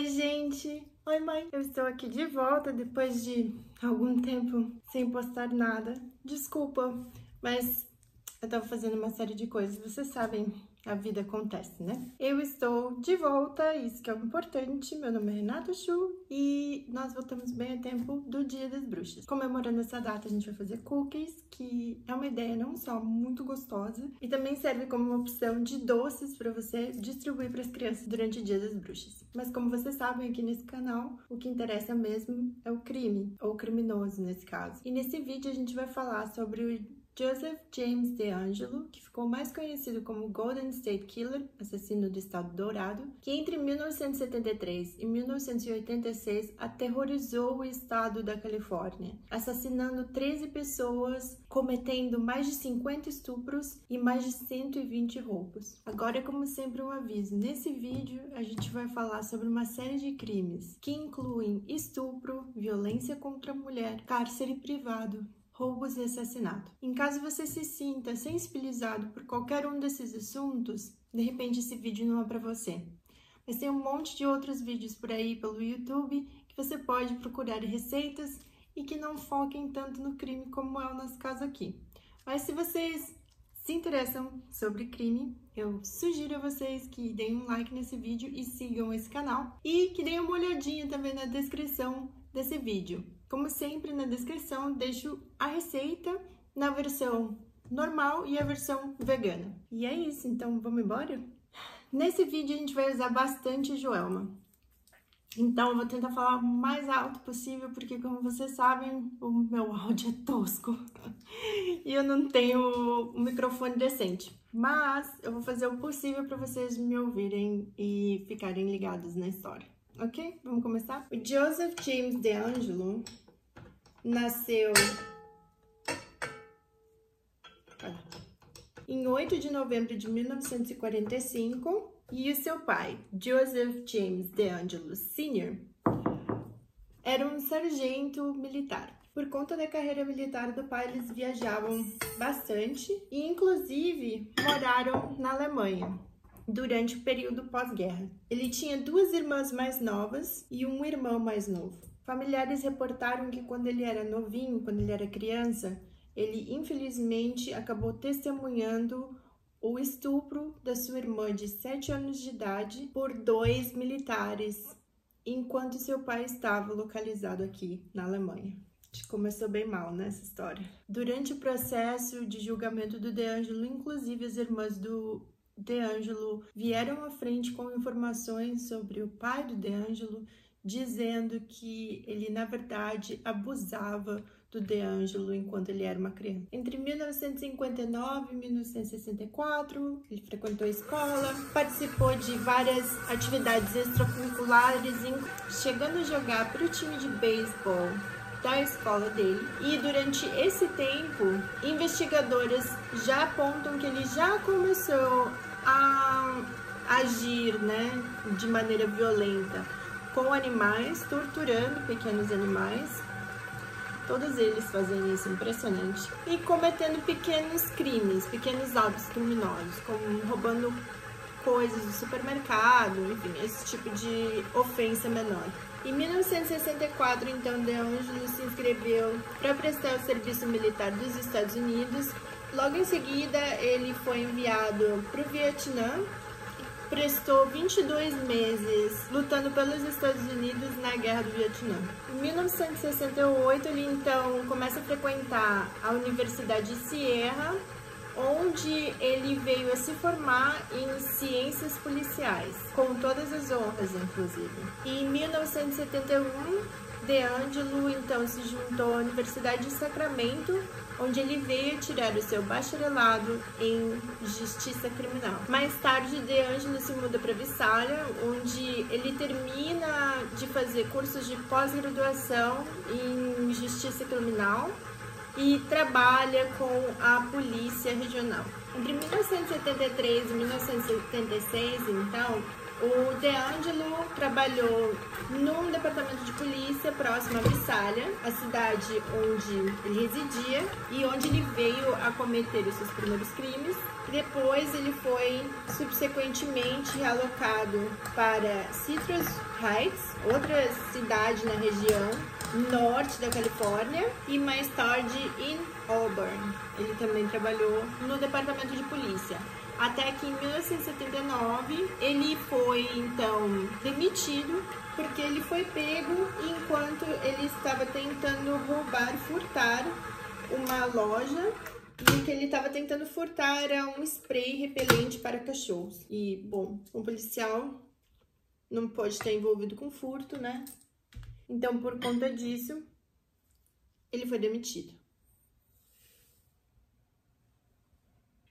Oi, gente! Oi, mãe! Eu estou aqui de volta depois de algum tempo sem postar nada. Desculpa, mas eu tava fazendo uma série de coisas. Vocês sabem, a vida acontece, né? Eu estou de volta, isso que é o importante. Meu nome é Renata Chu e nós voltamos bem a tempo do Dia das Bruxas. Comemorando essa data, a gente vai fazer cookies, que é uma ideia não só muito gostosa, e também serve como uma opção de doces para você distribuir para as crianças durante o Dia das Bruxas. Mas como vocês sabem aqui nesse canal, o que interessa mesmo é o crime, ou criminoso nesse caso. E nesse vídeo a gente vai falar sobre o Joseph James DeAngelo, que ficou mais conhecido como Golden State Killer, assassino do Estado Dourado, que entre 1973 e 1986 aterrorizou o estado da Califórnia, assassinando 13 pessoas, cometendo mais de 50 estupros e mais de 120 roubos. Agora, como sempre, um aviso. Nesse vídeo, a gente vai falar sobre uma série de crimes que incluem estupro, violência contra a mulher, cárcere privado, roubos e assassinato. Em caso você se sinta sensibilizado por qualquer um desses assuntos, de repente esse vídeo não é para você. Mas tem um monte de outros vídeos por aí pelo YouTube que você pode procurar receitas e que não foquem tanto no crime como é o nosso caso aqui. Mas se vocês se interessam sobre crime, eu sugiro a vocês que deem um like nesse vídeo e sigam esse canal e que deem uma olhadinha também na descrição desse vídeo. Como sempre, na descrição deixo a receita na versão normal e a versão vegana. E é isso, então vamos embora? Nesse vídeo a gente vai usar bastante Joelma. Então eu vou tentar falar o mais alto possível, porque como vocês sabem, o meu áudio é tosco e eu não tenho um microfone decente. Mas eu vou fazer o possível para vocês me ouvirem e ficarem ligados na história. Ok? Vamos começar? O Joseph James DeAngelo nasceu em 8 de novembro de 1945 e o seu pai, Joseph James DeAngelo Sr., era um sargento militar. Por conta da carreira militar do pai, eles viajavam bastante e, inclusive, moraram na Alemanha durante o período pós-guerra. Ele tinha duas irmãs mais novas e um irmão mais novo. Familiares reportaram que quando ele era novinho, quando ele era criança, ele infelizmente acabou testemunhando o estupro da sua irmã de 7 anos de idade por 2 militares, enquanto seu pai estava localizado aqui na Alemanha. Começou bem mal nessa história. Durante o processo de julgamento do DeAngelo, inclusive as irmãs do DeAngelo vieram à frente com informações sobre o pai do DeAngelo, dizendo que ele, na verdade, abusava do DeAngelo enquanto ele era uma criança. Entre 1959 e 1964, ele frequentou a escola, participou de várias atividades extracurriculares, chegando a jogar para o time de beisebol da escola dele. E durante esse tempo, investigadoras já apontam que ele já começou a agir, né, de maneira violenta com animais, torturando pequenos animais. Todos eles fazem isso, impressionante. E cometendo pequenos crimes, pequenos atos criminosos, como roubando coisas do supermercado, enfim, esse tipo de ofensa menor. Em 1964, então, DeAngelo se inscreveu para prestar o serviço militar dos Estados Unidos. Logo em seguida, ele foi enviado para o Vietnã, prestou 22 meses lutando pelos Estados Unidos na Guerra do Vietnã. Em 1968, ele então começa a frequentar a Universidade Sierra, onde ele veio a se formar em ciências policiais, com todas as honras, inclusive. E em 1971, DeAngelo então se juntou à Universidade de Sacramento, onde ele veio tirar o seu bacharelado em Justiça Criminal. Mais tarde, DeAngelo se muda para Visalia, onde ele termina de fazer cursos de pós-graduação em Justiça Criminal e trabalha com a Polícia Regional. Entre 1973 e 1976, então, O DeAngelo trabalhou num departamento de polícia próximo a Visalia, a cidade onde ele residia e onde ele veio a cometer os seus primeiros crimes. Depois ele foi subsequentemente realocado para Citrus Heights, outra cidade na região norte da Califórnia, e mais tarde em Auburn. Ele também trabalhou no departamento de polícia. Até que em 1979 ele foi então demitido porque ele foi pego enquanto ele estava tentando furtar uma loja, e o que ele estava tentando furtar era um spray repelente para cachorros. E, bom, um policial não pode estar envolvido com furto, né? Então, por conta disso, ele foi demitido.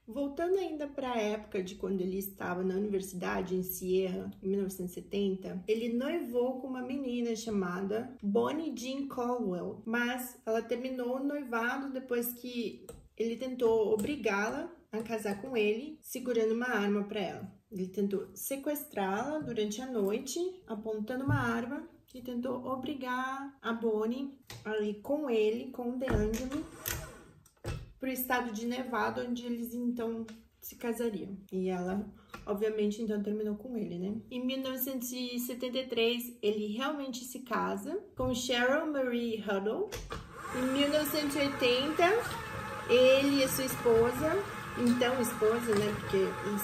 Voltando ainda para a época de quando ele estava na universidade em Sierra, em 1970, ele noivou com uma menina chamada Bonnie Jean Caldwell, mas ela terminou o noivado depois que ele tentou obrigá-la a casar com ele, segurando uma arma para ela. Ele tentou sequestrá-la durante a noite, apontando uma arma, e tentou obrigar a Bonnie a ir com ele, com o DeAngelo, para o estado de Nevada, onde eles então se casariam. E ela, obviamente, então terminou com ele, né? Em 1973, ele realmente se casa com Cheryl Marie Huddle. Em 1980, ele e a sua esposa, então esposa, né? Porque eles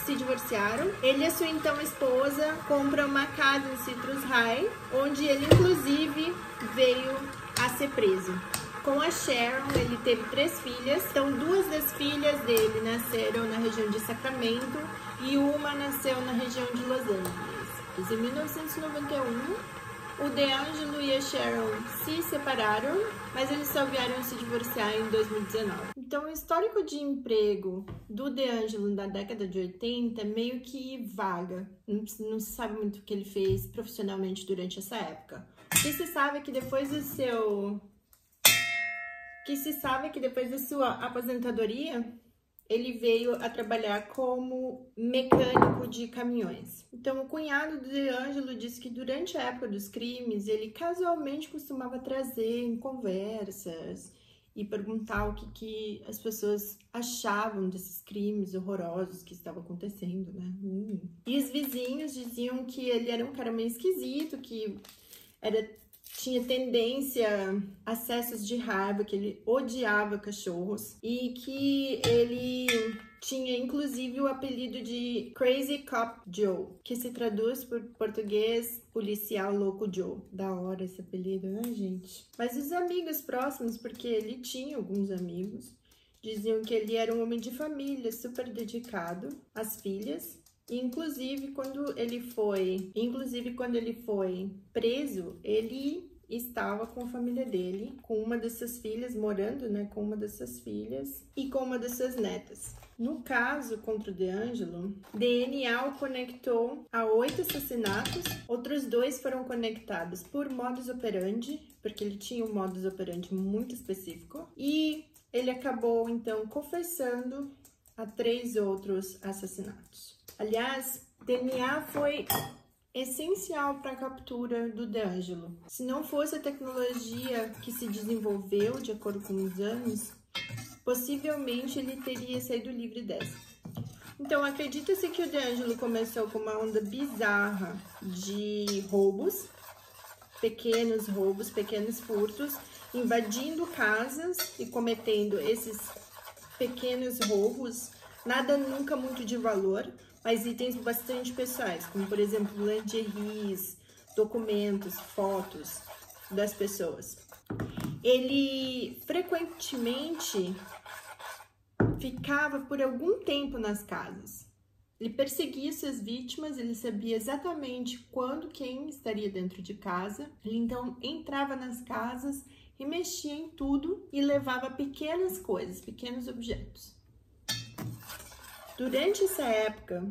se divorciaram. Ele e a sua então esposa compram uma casa em Citrus High, onde ele inclusive veio a ser preso. Com a Sharon, ele teve 3 filhas, então 2 das filhas dele nasceram na região de Sacramento e uma nasceu na região de Los Angeles. Em 1991, o DeAngelo e a Sharon se separaram, mas eles só vieram se divorciar em 2019. Então, o histórico de emprego do DeAngelo na década de 80 é meio que vaga. Não se sabe muito o que ele fez profissionalmente durante essa época. O que se sabe é que depois da sua aposentadoria, ele veio a trabalhar como mecânico de caminhões. Então, o cunhado do DeAngelo disse que durante a época dos crimes, ele casualmente costumava trazer em conversas e perguntar o que as pessoas achavam desses crimes horrorosos que estavam acontecendo, né? E os vizinhos diziam que ele era um cara meio esquisito, que tinha tendência a acessos de raiva, que ele odiava cachorros e que ele tinha inclusive o apelido de Crazy Cop Joe, que se traduz por português policial louco Joe. Da hora esse apelido, né, gente? Mas os amigos próximos, porque ele tinha alguns amigos, diziam que ele era um homem de família, super dedicado às filhas. Inclusive, quando ele foi preso, ele estava com a família dele, com uma dessas filhas, morando, né, com uma dessas filhas e com uma dessas netas. No caso contra o DeAngelo, DNA o conectou a 8 assassinatos, outros 2 foram conectados por modus operandi, porque ele tinha um modus operandi muito específico, e ele acabou, então, confessando a 3 outros assassinatos. Aliás, DNA foi essencial para a captura do DeAngelo. Se não fosse a tecnologia que se desenvolveu de acordo com os anos, possivelmente ele teria saído livre dessa. Então, acredita-se que o DeAngelo começou com uma onda bizarra de roubos, pequenos furtos, invadindo casas e cometendo esses pequenos roubos, nada nunca muito de valor, mas itens bastante pessoais, como por exemplo lingeries, documentos, fotos das pessoas. Ele frequentemente ficava por algum tempo nas casas. Ele perseguia suas vítimas, ele sabia exatamente quando quem estaria dentro de casa. Ele então entrava nas casas e mexia em tudo e levava pequenas coisas, pequenos objetos. Durante essa época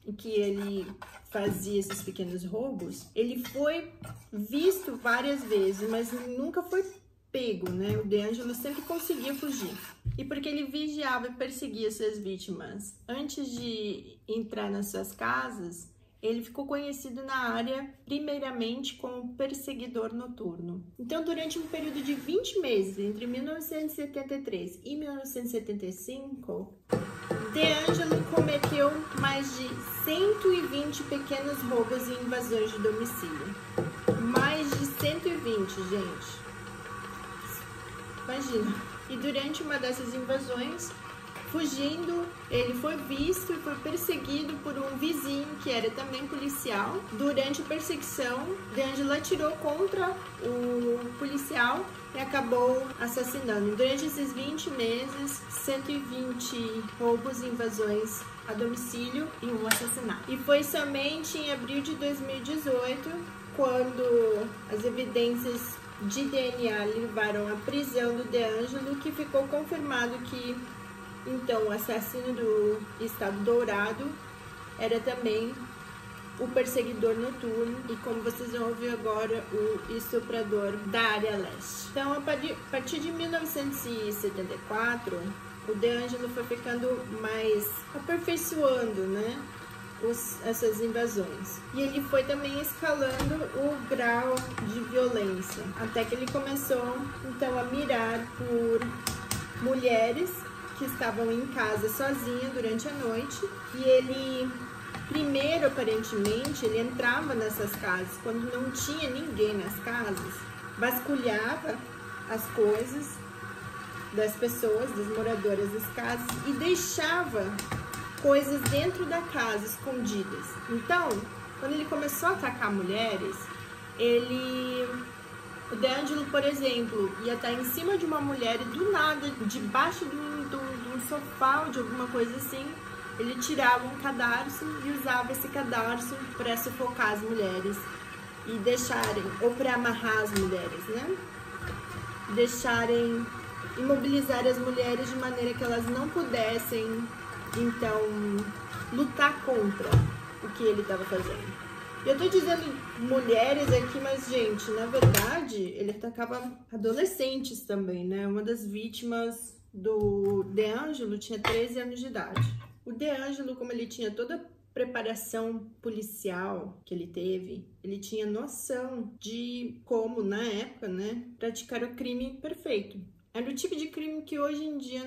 em que ele fazia esses pequenos roubos, ele foi visto várias vezes, mas nunca foi pego, né? O DeAngelo sempre conseguia fugir. E porque ele vigiava e perseguia suas vítimas antes de entrar nas suas casas, ele ficou conhecido na área primeiramente como perseguidor noturno. Então, durante um período de 20 meses, entre 1973 e 1975, DeAngelo cometeu mais de 120 pequenos roubos e invasões de domicílio. Mais de 120, gente. Imagina. E durante uma dessas invasões, fugindo, ele foi visto e foi perseguido por um vizinho que era também policial. Durante a perseguição, DeAngelo atirou contra o policial e acabou assassinando. Durante esses 20 meses, 120 roubos e invasões a domicílio e um assassinato. E foi somente em abril de 2018, quando as evidências de DNA levaram à prisão do DeAngelo, que ficou confirmado que então o assassino do Estado Dourado era também o perseguidor noturno e, como vocês vão ouvir agora, o estuprador da área leste. Então, a partir de 1974, o DeAngelo foi ficando mais aperfeiçoando, né, essas invasões. E ele foi também escalando o grau de violência, até que ele começou, então, a mirar por mulheres que estavam em casa sozinha durante a noite. E ele, primeiro, aparentemente, ele entrava nessas casas quando não tinha ninguém nas casas, vasculhava as coisas das pessoas, das moradoras das casas, e deixava coisas dentro da casa, escondidas. Então, quando ele começou a atacar mulheres, o DeAngelo, por exemplo, ia estar em cima de uma mulher e do nada, debaixo de um sofá ou de alguma coisa assim, ele tirava um cadarço e usava esse cadarço para sufocar as mulheres e deixarem, ou para amarrar as mulheres, né? Deixarem, imobilizar as mulheres de maneira que elas não pudessem, então, lutar contra o que ele estava fazendo. Eu tô dizendo mulheres aqui, mas, gente, na verdade, ele atacava adolescentes também, né? Uma das vítimas do DeAngelo tinha 13 anos de idade. O DeAngelo, como ele tinha toda a preparação policial que ele teve, ele tinha noção de como, na época, né, praticar o crime perfeito. Era o tipo de crime que hoje em dia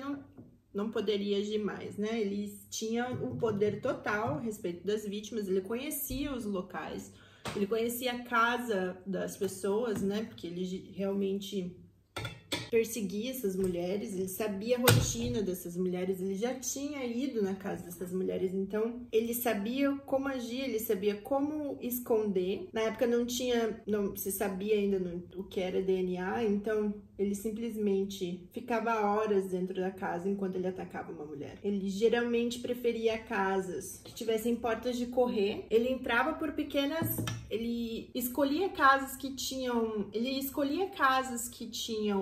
não poderia agir mais, né? Ele tinha o poder total a respeito das vítimas, ele conhecia os locais, ele conhecia a casa das pessoas, né? Porque ele realmente perseguia essas mulheres, ele sabia a rotina dessas mulheres, ele já tinha ido na casa dessas mulheres, então ele sabia como agir, ele sabia como esconder. Na época não se sabia ainda o que era DNA, então ele simplesmente ficava horas dentro da casa enquanto ele atacava uma mulher. Ele geralmente preferia casas que tivessem portas de correr. Ele entrava por pequenas... Ele escolhia casas que tinham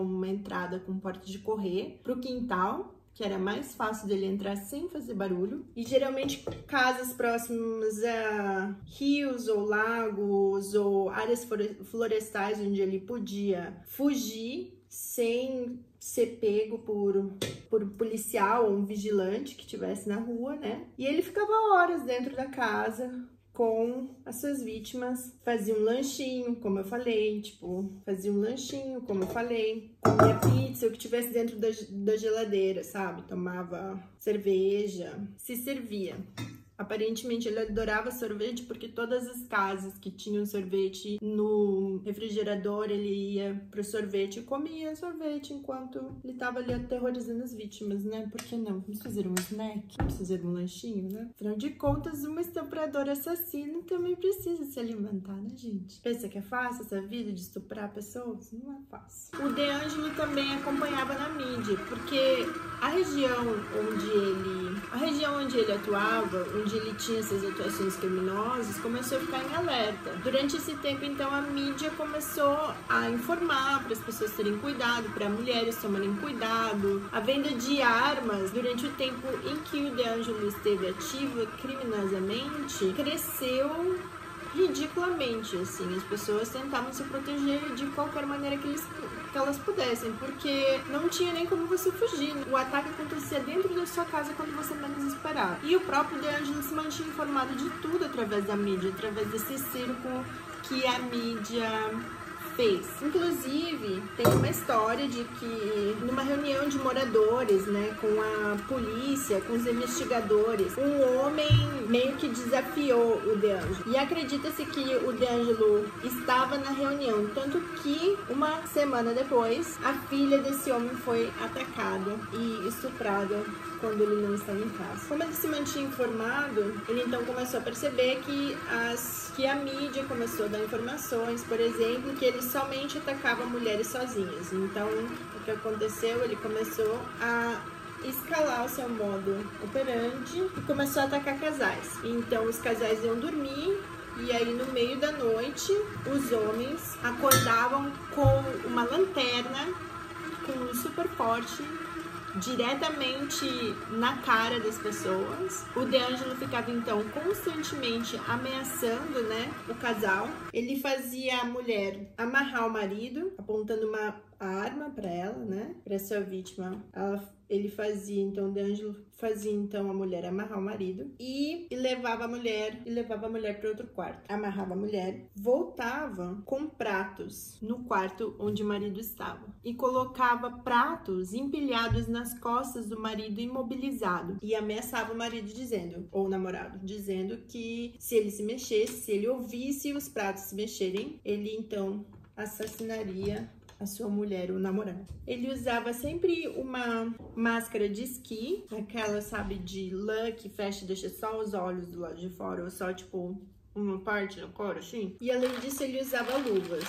uma entrada com porta de correr pro quintal, que era mais fácil dele entrar sem fazer barulho. E geralmente casas próximas a rios ou lagos ou áreas florestais onde ele podia fugir sem ser pego por um policial ou um vigilante que estivesse na rua, né? E ele ficava horas dentro da casa com as suas vítimas, fazia um lanchinho, como eu falei, comia pizza, o que tivesse dentro da geladeira, sabe? Tomava cerveja, se servia. Aparentemente ele adorava sorvete porque todas as casas que tinham sorvete no refrigerador, ele ia pro sorvete e comia sorvete enquanto ele tava ali aterrorizando as vítimas, né? Por que não? Vamos fazer um snack? Vamos fazer um lanchinho, né? Afinal de contas, uma estupradora assassina também precisa se alimentar, né, gente? Pensa que é fácil essa vida de estuprar pessoas? Não é fácil. O DeAngelo também acompanhava na mídia, porque a região onde ele atuava, onde ele tinha essas atuações criminosas, começou a ficar em alerta. Durante esse tempo, então, a mídia começou a informar para as pessoas terem cuidado, para mulheres tomarem cuidado. A venda de armas, durante o tempo em que o DeAngelo esteve ativo criminosamente, cresceu ridiculamente, assim. As pessoas tentavam se proteger de qualquer maneira que elas pudessem, porque não tinha nem como você fugir. O ataque acontecia dentro da sua casa quando você menos esperava. E o próprio DeAngelo se mantinha informado de tudo através da mídia, através desse círculo que a mídia fez. Inclusive, tem uma história de que numa reunião de moradores, né, com a polícia, com os investigadores, um homem meio que desafiou o DeAngelo. E acredita-se que o DeAngelo estava na reunião, tanto que uma semana depois, a filha desse homem foi atacada e estuprada quando ele não estava em casa. Como ele se mantinha informado, ele então começou a perceber que a mídia começou a dar informações, por exemplo, que ele somente atacava mulheres sozinhas. Então, o que aconteceu? Ele começou a escalar o seu modo operandi e começou a atacar casais. Então, os casais iam dormir e aí, no meio da noite, os homens acordavam com uma lanterna com luz super forte diretamente na cara das pessoas. O DeAngelo ficava então constantemente ameaçando, né, o casal. Ele fazia a mulher amarrar o marido, apontando uma arma para ela, né, para sua vítima. Ele fazia então, o DeAngelo fazia então a mulher amarrar o marido e levava a mulher para outro quarto. Amarrava a mulher, voltava com pratos no quarto onde o marido estava e colocava pratos empilhados nas costas do marido imobilizado e ameaçava o marido dizendo, ou o namorado, dizendo que se ele se mexesse, se ele ouvisse os pratos se mexerem, ele então assassinaria a sua mulher, o namorado. Ele usava sempre uma máscara de esqui, aquela, sabe, de lã que fecha e deixa só os olhos do lado de fora, ou só, tipo, uma parte da cor, assim. E além disso, ele usava luvas.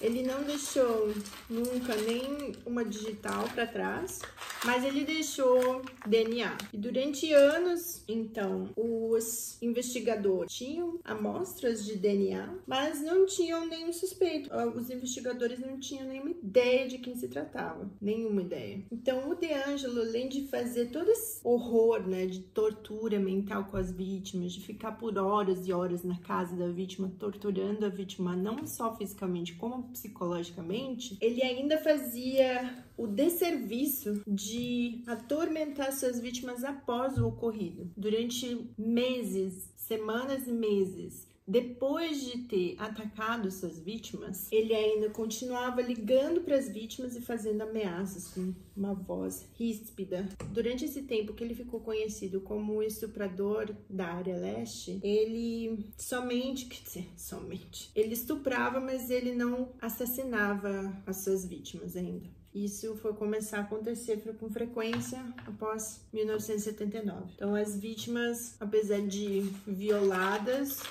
Ele não deixou nunca nem uma digital para trás, mas ele deixou DNA. E durante anos, então, os investigadores tinham amostras de DNA, mas não tinham nenhum suspeito. Os investigadores não tinham nenhuma ideia de quem se tratava. Nenhuma ideia. Então, o DeAngelo, além de fazer todo esse horror, né, de tortura mental com as vítimas, de ficar por horas e horas na casa da vítima, torturando a vítima não só fisicamente, como psicologicamente, ele ainda fazia o desserviço de atormentar suas vítimas após o ocorrido. Durante meses, semanas e meses, depois de ter atacado suas vítimas, ele ainda continuava ligando para as vítimas e fazendo ameaças com uma voz ríspida. Durante esse tempo que ele ficou conhecido como o estuprador da área leste, ele ele estuprava, mas ele não assassinava as suas vítimas ainda. Isso foi começar a acontecer com frequência após 1979. Então, as vítimas, apesar de violadas,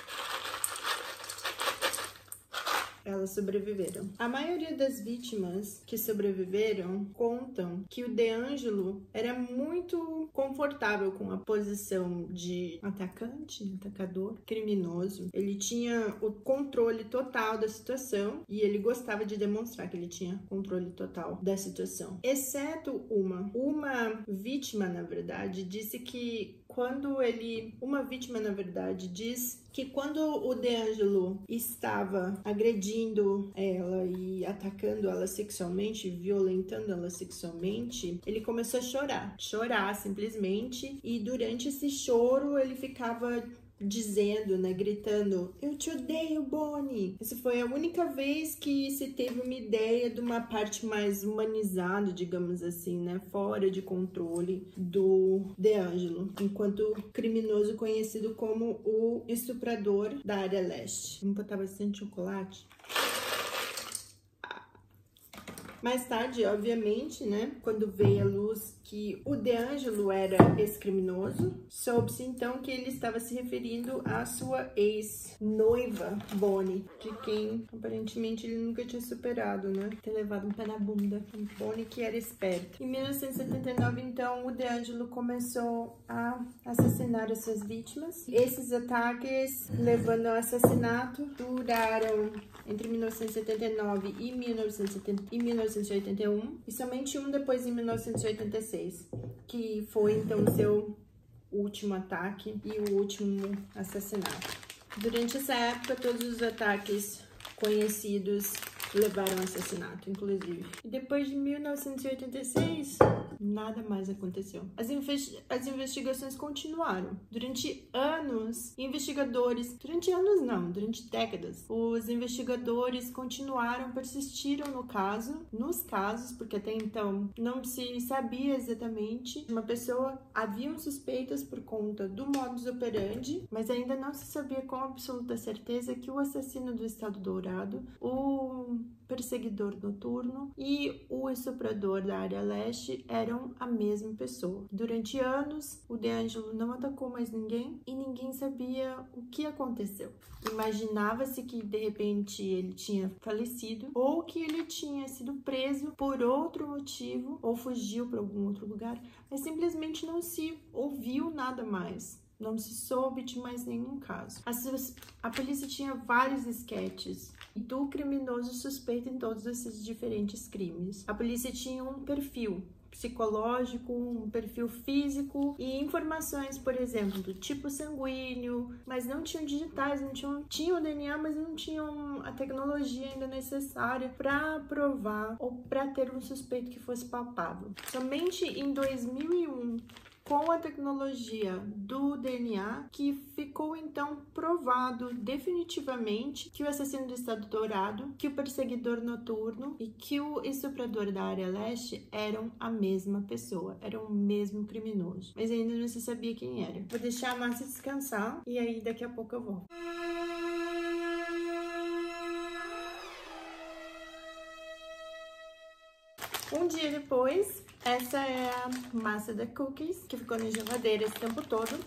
elas sobreviveram. A maioria das vítimas que sobreviveram contam que o DeAngelo era muito confortável com a posição de atacante, atacador, criminoso. Ele tinha o controle total da situação e ele gostava de demonstrar que ele tinha controle total da situação. Exceto uma vítima, na verdade, disse que uma vítima, na verdade, diz que quando o DeAngelo estava agredindo ela e atacando ela sexualmente, violentando ela sexualmente, ele começou a chorar simplesmente, e durante esse choro ele ficava dizendo, né, gritando, eu te odeio, Bonnie. Essa foi a única vez que se teve uma ideia de uma parte mais humanizada, digamos assim, né, fora de controle do DeAngelo, enquanto criminoso conhecido como o estuprador da área leste. Vamos botar bastante chocolate? Mais tarde, obviamente, né, quando veio à luz que o DeAngelo era ex-criminoso, soube-se então que ele estava se referindo à sua ex-noiva, Bonnie, de quem aparentemente ele nunca tinha superado, né, ter levado um pé na bunda. Bonnie, que era esperta. Em 1979, então, o DeAngelo começou a assassinar as suas vítimas. Esses ataques, levando ao assassinato, duraram entre 1979 e 1981, e somente um depois em 1986, que foi então seu último ataque e o último assassinato. Durante essa época, todos os ataques conhecidos levaram ao assassinato, inclusive. E depois de 1986, nada mais aconteceu. As investigações continuaram. Durante anos, durante décadas, os investigadores continuaram, persistiram nos casos, porque até então não se sabia exatamente uma pessoa. Haviam suspeitas por conta do modus operandi, mas ainda não se sabia com absoluta certeza que o assassino do Estado Dourado, o perseguidor noturno e o estuprador da área leste eram a mesma pessoa. Durante anos, o DeAngelo não atacou mais ninguém e ninguém sabia o que aconteceu. Imaginava-se que de repente ele tinha falecido ou que ele tinha sido preso por outro motivo ou fugiu para algum outro lugar, mas simplesmente não se ouviu nada mais. Não se soube de mais nenhum caso. A polícia tinha vários esquetes do criminoso suspeito em todos esses diferentes crimes. A polícia tinha um perfil psicológico, um perfil físico e informações, por exemplo, do tipo sanguíneo, mas não tinham digitais, tinham o DNA, mas não tinham a tecnologia ainda necessária para provar ou para ter um suspeito que fosse palpável. Somente em 2001, com a tecnologia do DNA, que ficou então provado definitivamente que o assassino do Estado Dourado, que o perseguidor noturno e que o estuprador da área leste eram a mesma pessoa, eram o mesmo criminoso, mas ainda não se sabia quem era. Vou deixar a Márcia descansar e aí daqui a pouco eu volto. Um dia depois, essa é a massa da cookies, que ficou na geladeira esse tempo todo.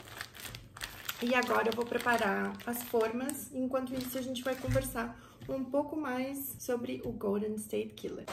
E agora eu vou preparar as formas. Enquanto isso, a gente vai conversar um pouco mais sobre o Golden State Killer.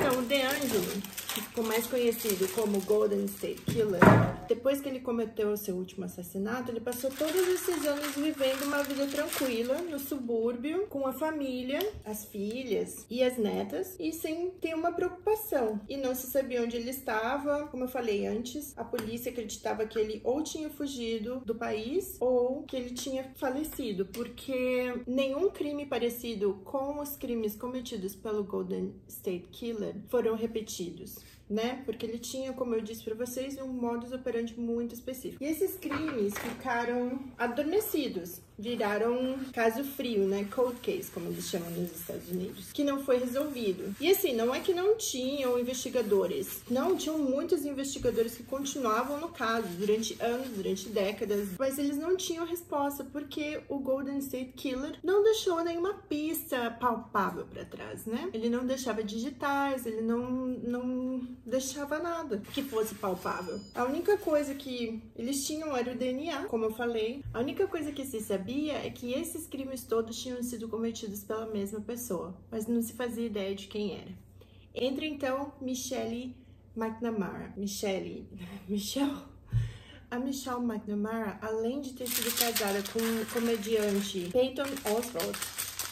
Então, o DeAngelo, que ficou mais conhecido como Golden State Killer, depois que ele cometeu o seu último assassinato, ele passou todos esses anos vivendo uma vida tranquila no subúrbio, com a família, as filhas e as netas, e sem ter uma preocupação. E não se sabia onde ele estava. Como eu falei antes, a polícia acreditava que ele ou tinha fugido do país ou que ele tinha falecido, porque nenhum crime parecido com os crimes cometidos pelo Golden State Killer foram repetidos, né? Porque ele tinha, como eu disse pra vocês, um modus operandi muito específico. E esses crimes ficaram adormecidos, viraram caso frio, né? Cold case, como eles chamam nos Estados Unidos, que não foi resolvido. E assim, não é que não tinham investigadores. Não, tinham muitos investigadores que continuavam no caso durante anos, durante décadas, mas eles não tinham resposta, porque o Golden State Killer não deixou nenhuma pista palpável pra trás, né? Ele não deixava digitais, ele não deixava nada que fosse palpável. A única coisa que eles tinham era o DNA, como eu falei. A única coisa que se sabia é que esses crimes todos tinham sido cometidos pela mesma pessoa, mas não se fazia ideia de quem era. Entra então Michelle McNamara. A Michelle McNamara, além de ter sido casada com o comediante Peyton Oswalt,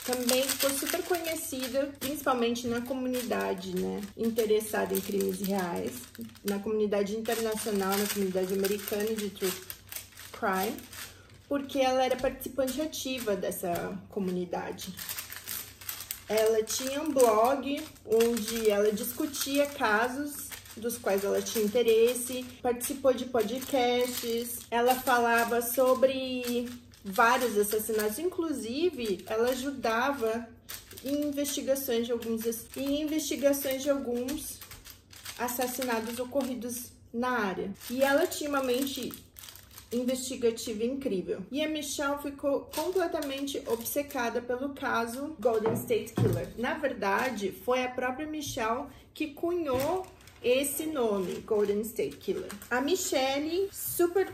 também ficou super conhecida, principalmente na comunidade, né, interessada em crimes reais, na comunidade internacional, na comunidade americana de true crime, porque ela era participante ativa dessa comunidade. Ela tinha um blog onde ela discutia casos dos quais ela tinha interesse, participou de podcasts, ela falava sobre vários assassinatos, inclusive ela ajudava em investigações de alguns assassinatos ocorridos na área. E ela tinha uma mente investigativa incrível. E a Michelle ficou completamente obcecada pelo caso Golden State Killer. Na verdade, foi a própria Michelle que cunhou esse nome, Golden State Killer. A Michelle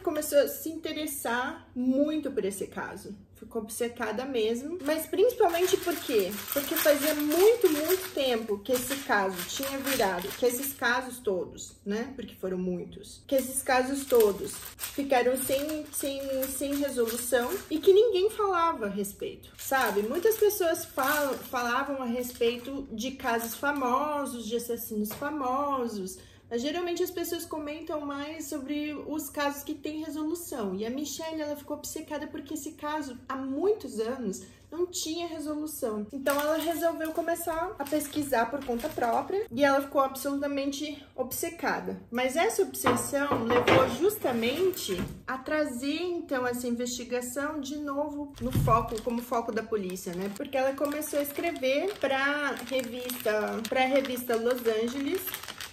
começou a se interessar muito por esse caso. Ficou obcecada mesmo, mas principalmente por quê? Porque fazia muito tempo que esse caso tinha virado, que esses casos todos, né? Porque foram muitos. Que esses casos todos ficaram sem resolução e que ninguém falava a respeito, sabe? Muitas pessoas falavam a respeito de casos famosos, de assassinos famosos, Geralmente as pessoas comentam mais sobre os casos que têm resolução. E a Michelle, ela ficou obcecada porque esse caso, há muitos anos, não tinha resolução. Então ela resolveu começar a pesquisar por conta própria e ela ficou absolutamente obcecada. Mas essa obsessão levou justamente a trazer então essa investigação de novo no foco, como foco da polícia, né? Porque ela começou a escrever para a revista Los Angeles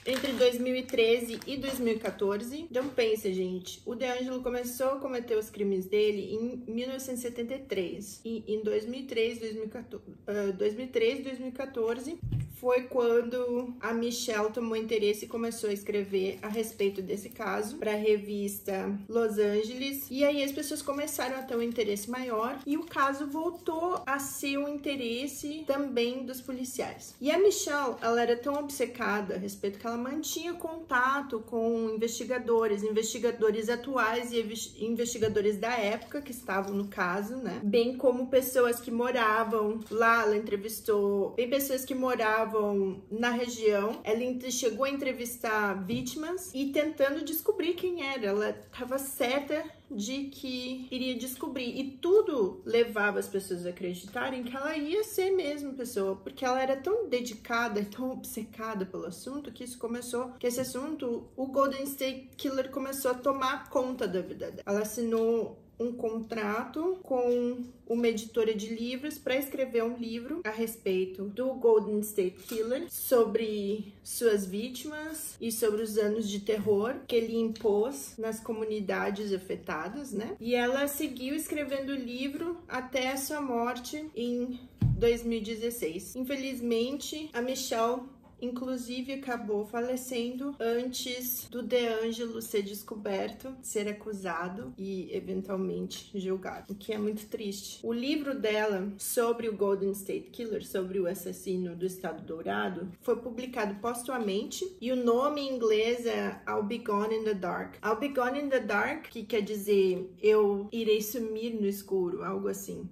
entre 2013 e 2014. Então pensa, gente, o DeAngelo começou a cometer os crimes dele em 1973 e em 2003 e 2014 foi quando a Michelle tomou interesse e começou a escrever a respeito desse caso para a revista Los Angeles. E aí as pessoas começaram a ter um interesse maior e o caso voltou a ser um interesse também dos policiais. E a Michelle, ela era tão obcecada a respeito que ela mantinha contato com investigadores atuais e investigadores da época que estavam no caso, né? Bem como pessoas que moravam lá, ela entrevistou bem pessoas que moravam na região. Ela chegou a entrevistar vítimas e tentando descobrir quem era. Ela estava certa de que iria descobrir, e tudo levava as pessoas a acreditarem que ela ia ser mesmo a pessoa, porque ela era tão dedicada e tão obcecada pelo assunto que esse assunto, o Golden State Killer começou a tomar conta da vida dela. Ela assinou um contrato com uma editora de livros para escrever um livro a respeito do Golden State Killer, sobre suas vítimas e sobre os anos de terror que ele impôs nas comunidades afetadas, né? E ela seguiu escrevendo o livro até a sua morte em 2016. Infelizmente, a Michelle inclusive acabou falecendo antes do DeAngelo ser descoberto, ser acusado e eventualmente julgado, o que é muito triste. O livro dela sobre o Golden State Killer, sobre o assassino do Estado Dourado, foi publicado postumamente e o nome em inglês é I'll Be Gone in the Dark. I'll Be Gone in the Dark, que quer dizer eu irei sumir no escuro, algo assim.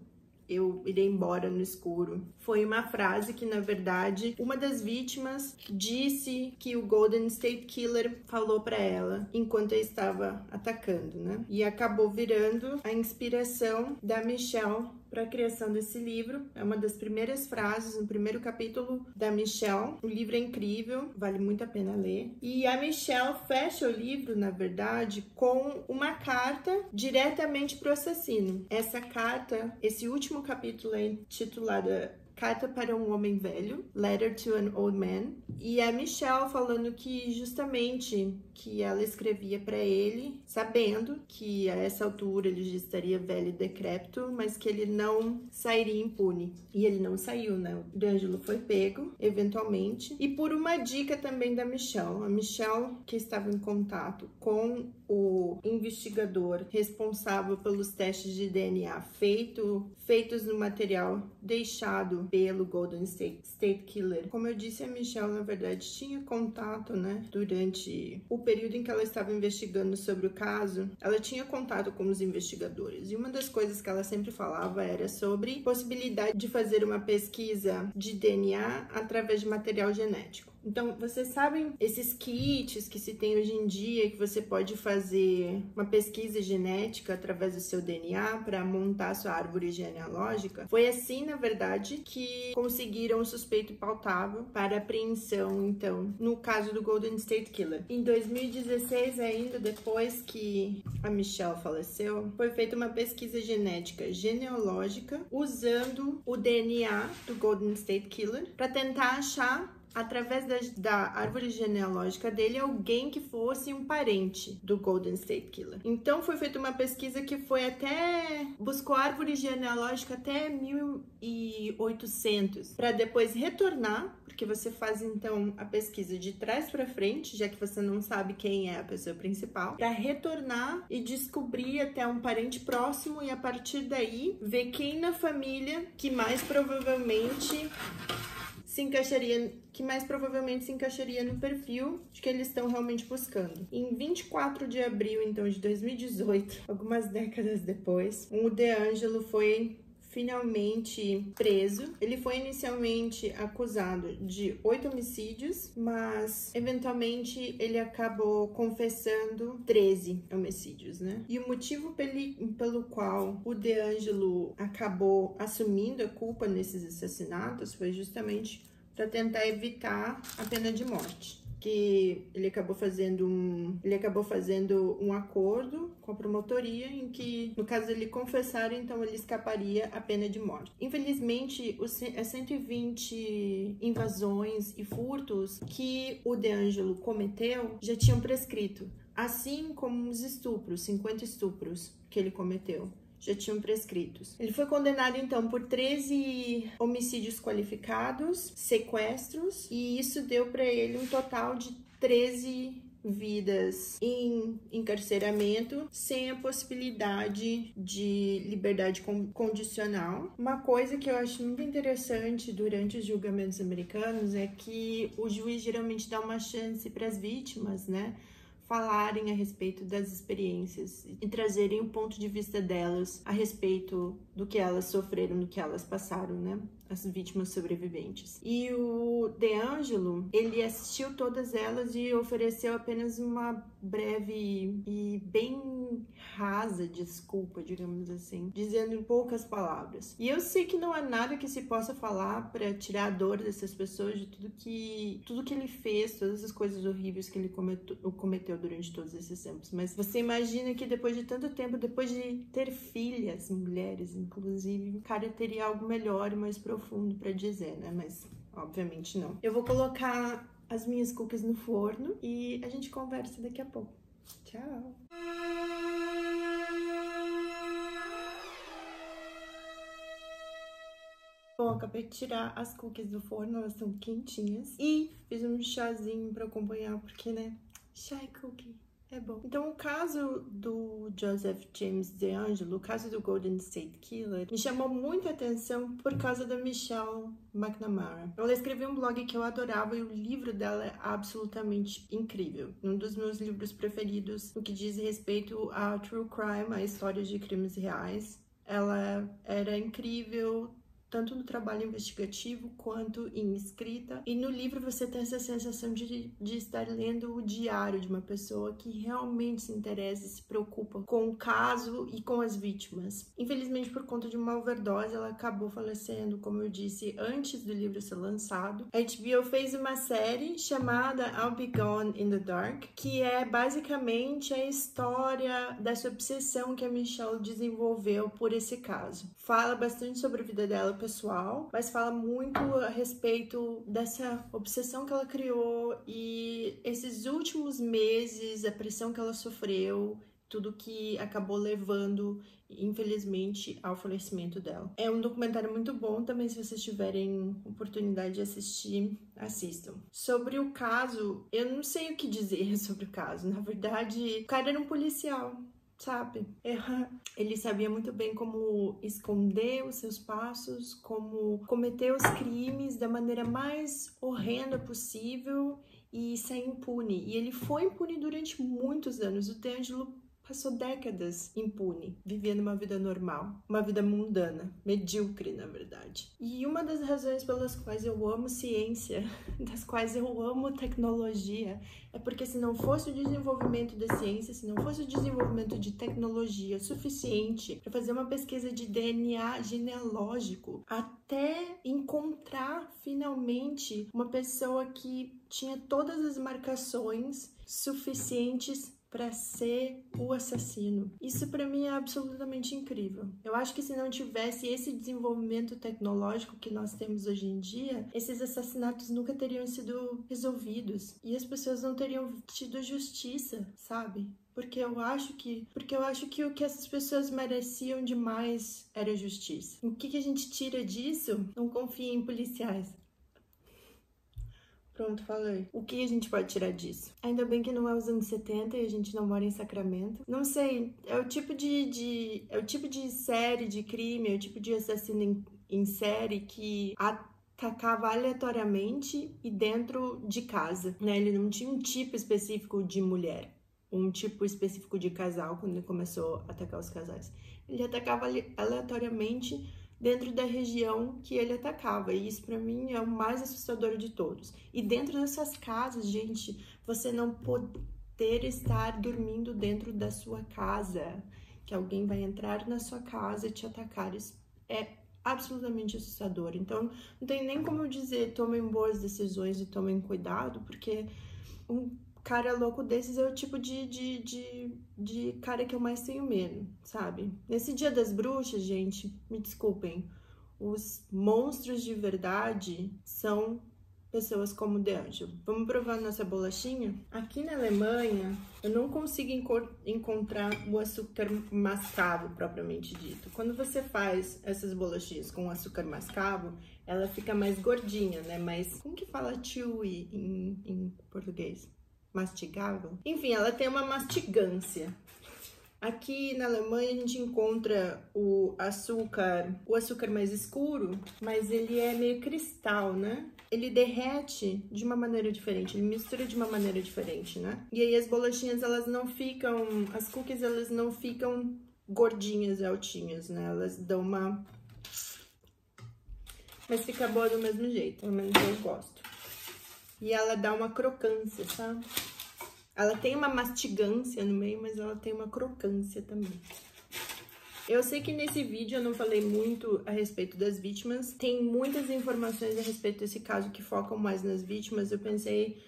Eu irei embora no escuro. Foi uma frase que, na verdade, uma das vítimas disse que o Golden State Killer falou para ela enquanto ele estava atacando, né? E acabou virando a inspiração da Michelle para a criação desse livro. É uma das primeiras frases no primeiro capítulo da Michelle. O livro é incrível, vale muito a pena ler. E a Michelle fecha o livro, na verdade, com uma carta diretamente para o assassino. Essa carta, esse último capítulo é intitulado Carta para um Homem Velho, Letter to an Old Man, e a Michelle falando que justamente que ela escrevia para ele, sabendo que a essa altura ele já estaria velho e decrépito, mas que ele não sairia impune. E ele não saiu, né? O DeAngelo foi pego, eventualmente, e por uma dica também da Michelle. A Michelle, que estava em contato com o investigador responsável pelos testes de DNA feitos no material deixado pelo Golden State Killer. Como eu disse, a Michelle, na verdade, tinha contato, né? Durante o período em que ela estava investigando sobre o caso, ela tinha contato com os investigadores. E uma das coisas que ela sempre falava era sobre possibilidade de fazer uma pesquisa de DNA através de material genético. Então, vocês sabem esses kits que se tem hoje em dia, que você pode fazer uma pesquisa genética através do seu DNA para montar a sua árvore genealógica? Foi assim, na verdade, que conseguiram um suspeito pautável para apreensão, então, no caso do Golden State Killer. Em 2016, ainda depois que a Michelle faleceu, foi feita uma pesquisa genética genealógica usando o DNA do Golden State Killer para tentar achar, através da árvore genealógica dele, alguém que fosse um parente do Golden State Killer. Então foi feita uma pesquisa que buscou a árvore genealógica até 1800, para depois retornar, porque você faz então a pesquisa de trás para frente, já que você não sabe quem é a pessoa principal, para retornar e descobrir até um parente próximo e a partir daí ver quem na família que mais provavelmente se encaixaria no perfil de que eles estão realmente buscando. Em 24 de abril, então, de 2018, algumas décadas depois, o DeAngelo foi finalmente preso. Ele foi inicialmente acusado de 8 homicídios, mas eventualmente ele acabou confessando 13 homicídios, né? E o motivo pelo qual o DeAngelo acabou assumindo a culpa nesses assassinatos foi justamente para tentar evitar a pena de morte. Que ele acabou fazendo um acordo com a promotoria em que, no caso ele confessar, então ele escaparia a pena de morte. Infelizmente, as 120 invasões e furtos que o DeAngelo cometeu já tinham prescrito, assim como os estupros, 50 estupros que ele cometeu. Já tinham prescritos. Ele foi condenado, então, por 13 homicídios qualificados, sequestros, e isso deu para ele um total de 13 vidas em encarceramento, sem a possibilidade de liberdade condicional. Uma coisa que eu acho muito interessante durante os julgamentos americanos é que o juiz geralmente dá uma chance para as vítimas, né, falarem a respeito das experiências e trazerem o ponto de vista delas a respeito do que elas sofreram, do que elas passaram, né? As vítimas sobreviventes. E o DeAngelo, ele assistiu todas elas e ofereceu apenas uma breve e bem rasa desculpa, digamos assim, dizendo em poucas palavras. E eu sei que não há nada que se possa falar para tirar a dor dessas pessoas de tudo que ele fez, todas as coisas horríveis que ele cometeu durante todos esses tempos. Mas você imagina que depois de tanto tempo, depois de ter filhas, mulheres inclusive, o cara teria algo melhor e mais profundo para dizer, né? Mas obviamente não. Eu vou colocar as minhas cookies no forno e a gente conversa daqui a pouco. Tchau! Bom, acabei de tirar as cookies do forno, elas estão quentinhas. E fiz um chazinho para acompanhar, porque, né, chá e cookie é bom. Então, o caso do Joseph James DeAngelo, o caso do Golden State Killer, me chamou muita atenção por causa da Michelle McNamara. Ela escreveu um blog que eu adorava e o livro dela é absolutamente incrível. Um dos meus livros preferidos no que diz respeito a true crime, a histórias de crimes reais. Ela era incrível, tanto no trabalho investigativo quanto em escrita. E no livro você tem essa sensação de estar lendo o diário de uma pessoa que realmente se interessa e se preocupa com o caso e com as vítimas. Infelizmente, por conta de uma overdose, ela acabou falecendo, como eu disse, antes do livro ser lançado. A HBO fez uma série chamada I'll Be Gone in the Dark, que é basicamente a história dessa obsessão que a Michelle desenvolveu por esse caso. Fala bastante sobre a vida dela pessoal, mas fala muito a respeito dessa obsessão que ela criou e esses últimos meses, a pressão que ela sofreu, tudo que acabou levando, infelizmente, ao falecimento dela. É um documentário muito bom também, se vocês tiverem oportunidade de assistir, assistam. Sobre o caso, eu não sei o que dizer sobre o caso. Na verdade, o cara era um policial, sabe? Ele sabia muito bem como esconder os seus passos, como cometer os crimes da maneira mais horrenda possível e sair impune. E ele foi impune durante muitos anos. O DeAngelo passou décadas impune, vivendo uma vida normal, uma vida mundana, medíocre, na verdade. E uma das razões pelas quais eu amo ciência, das quais eu amo tecnologia, é porque se não fosse o desenvolvimento da ciência, se não fosse o desenvolvimento de tecnologia suficiente para fazer uma pesquisa de DNA genealógico, até encontrar finalmente uma pessoa que tinha todas as marcações suficientes para ser o assassino. Isso para mim é absolutamente incrível. Eu acho que se não tivesse esse desenvolvimento tecnológico que nós temos hoje em dia, esses assassinatos nunca teriam sido resolvidos e as pessoas não teriam tido justiça, sabe? Porque eu acho que o que essas pessoas mereciam demais era justiça. O que a gente tira disso? Não confia em policiais. Pronto, falei. O que a gente pode tirar disso? Ainda bem que não é os anos 70 e a gente não mora em Sacramento. Não sei, é o tipo de série de crime, é o tipo de assassino em série que atacava aleatoriamente e dentro de casa, né? Ele não tinha um tipo específico de mulher, um tipo específico de casal quando ele começou a atacar os casais. Ele atacava aleatoriamente dentro da região que ele atacava. E isso, para mim, é o mais assustador de todos. E dentro dessas casas, gente, você não poder estar dormindo dentro da sua casa, que alguém vai entrar na sua casa e te atacar. Isso é absolutamente assustador. Então, não tem nem como eu dizer, tomem boas decisões e tomem cuidado, porque um cara louco desses é o tipo de cara que eu mais tenho medo, sabe? Nesse Dia das Bruxas, gente, me desculpem, os monstros de verdade são pessoas como o DeAngelo. Vamos provar nossa bolachinha? Aqui na Alemanha, eu não consigo encontrar o açúcar mascavo, propriamente dito. Quando você faz essas bolachinhas com açúcar mascavo, ela fica mais gordinha, né? Mas como que fala chewy em português? Mastigável? Enfim, ela tem uma mastigância. Aqui na Alemanha a gente encontra o açúcar mais escuro, mas ele é meio cristal, né? Ele derrete de uma maneira diferente, ele mistura de uma maneira diferente, né? E aí as bolachinhas, elas não ficam, as cookies, elas não ficam gordinhas e altinhas, né? Elas dão uma... Mas fica boa do mesmo jeito, pelo menos eu gosto. E ela dá uma crocância, sabe? Ela tem uma mastigância no meio, mas ela tem uma crocância também. Eu sei que nesse vídeo eu não falei muito a respeito das vítimas. Tem muitas informações a respeito desse caso que focam mais nas vítimas. Eu pensei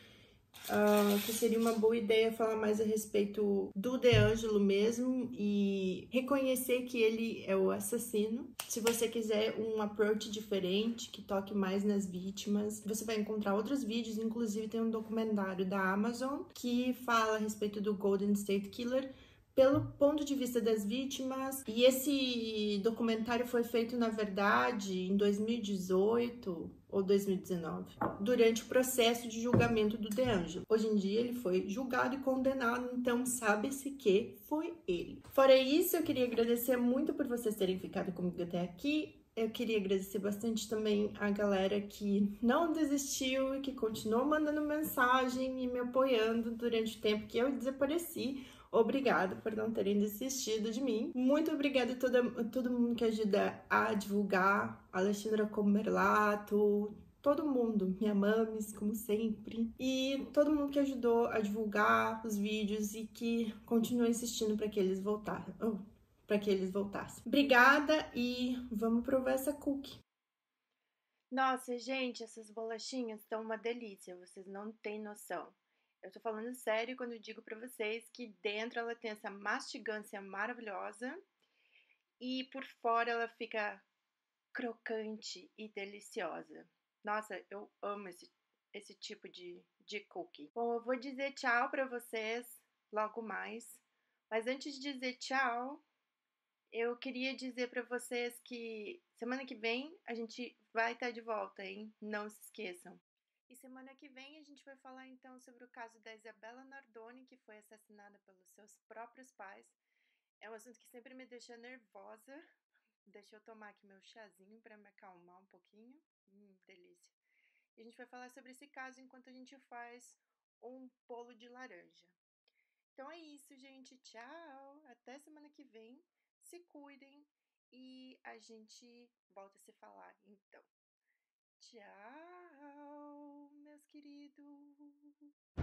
que seria uma boa ideia falar mais a respeito do DeAngelo mesmo e reconhecer que ele é o assassino. Se você quiser um approach diferente, que toque mais nas vítimas, você vai encontrar outros vídeos, inclusive tem um documentário da Amazon que fala a respeito do Golden State Killer pelo ponto de vista das vítimas. E esse documentário foi feito, na verdade, em 2018 ou 2019, durante o processo de julgamento do DeAngelo. Hoje em dia ele foi julgado e condenado, então sabe-se que foi ele. Fora isso, eu queria agradecer muito por vocês terem ficado comigo até aqui. Eu queria agradecer bastante também a galera que não desistiu e que continuou mandando mensagem e me apoiando durante o tempo que eu desapareci. Obrigada por não terem desistido de mim. Muito obrigada a todo mundo que ajuda a divulgar, a Alexandra Comerlato, todo mundo, minha mames, como sempre, e todo mundo que ajudou a divulgar os vídeos e que continua insistindo para que eles voltassem. Obrigada e vamos provar essa cookie. Nossa, gente, essas bolachinhas estão uma delícia, vocês não têm noção. Eu tô falando sério quando eu digo pra vocês que dentro ela tem essa mastigância maravilhosa e por fora ela fica crocante e deliciosa. Nossa, eu amo esse tipo de cookie. Bom, eu vou dizer tchau pra vocês logo mais, mas antes de dizer tchau, eu queria dizer pra vocês que semana que vem a gente vai estar de volta, hein? Não se esqueçam. E semana que vem a gente vai falar então sobre o caso da Isabella Nardoni, que foi assassinada pelos seus próprios pais. É um assunto que sempre me deixa nervosa. Deixa eu tomar aqui meu chazinho para me acalmar um pouquinho. Delícia. E a gente vai falar sobre esse caso enquanto a gente faz um bolo de laranja. Então é isso, gente. Tchau! Até semana que vem. Se cuidem e a gente volta a se falar então. Tchau, meus queridos!